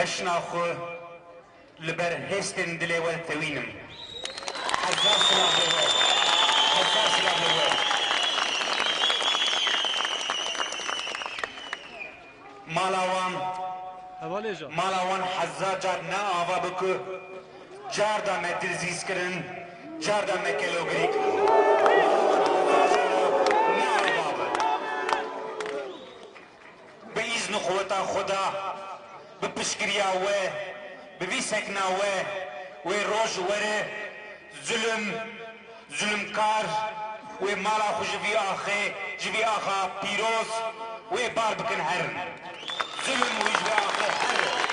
بشنا خو لبر هستن دلي والتوينم حزار سلاح لور حزار سلاح لور مالاوان حزار جار نا آوا بکو جار دا میں دلزیز کرن جار دا میں کلوگری کرن نا آوا با بإذن قوتا خدا بپشکریا وے بوی سکنا وے روش وره ظلم کار وے مالا خو جوی آخا پیروز وے بار بکن هرن ظلم وی جوی آخا هرن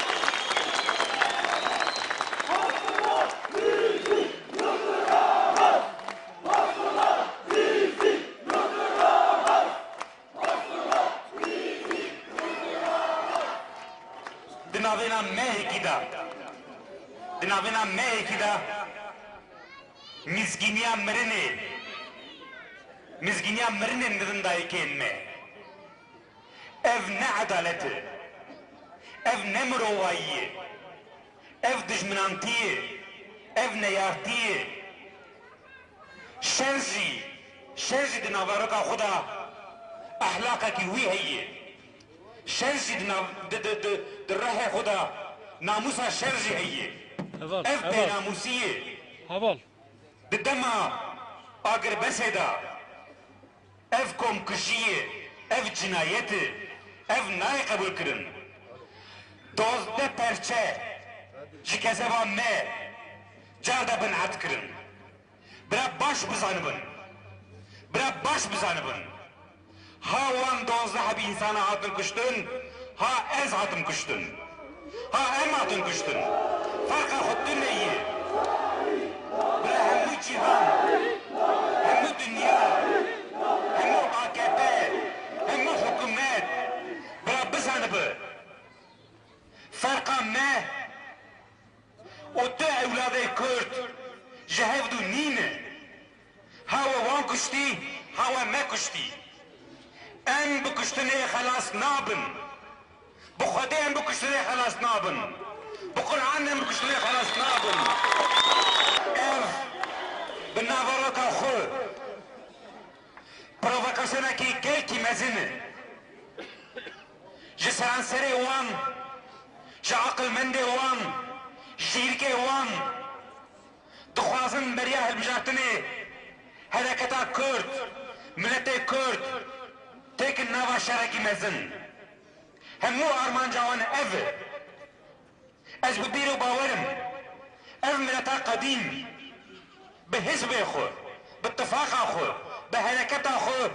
دناوینا مهی دا مزگینیا مرنه ندندایی که انمه ev ne adaleti ev ne mırovayı ev düşmanantiye ev ne yartiye şerzi dinavaraka khuda ahlaka ki hui heye şerzi dinavaraka khuda namusa şerzi heye ev benamusiye didema agar beseda ev komkışiye ev cinayeti ev nayı kabul kırın dozde perçe jikeseva me carda bin at kırın bira baş bizanıbın ha wan dozde habi insana hatın kuştun ha ez hatın kuştun ha em hatın kuştun farka huttun neyi bira hemmi cihan hemmi dünya hemmi AKP hemmi hükümet bira bizanıbı farka me o te evladı Kürt jehevdu nine hava wan kuşti hava me kuşti em bu kuştune halas nabın bu khode em bu kuştune halas nabın bu Kur'an em bu kuştune halas nabın ev binavaraka khu provokasyona ki gel ki mezini jisanseri wan aqlmende wan şirke wan dukhazın beriya helbijatini hareketa Kürt millete Kürt tekin nava şereki mezin hemmu armancavan ev ez bibiru bawerim ev milleta kadim bihizbe khu bittifaqa khu بحركته خو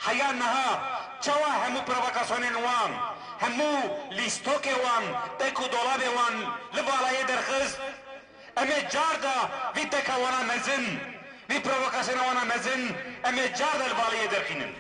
حيا نها چوا همو پرووکاسیون وان همو لیستوک وان تکو دولاب وان لوالای درخز امی جاردا وی تکا وانا مزن وی پرووکاسیون وانا مزن امی جاردا لوالای درخینن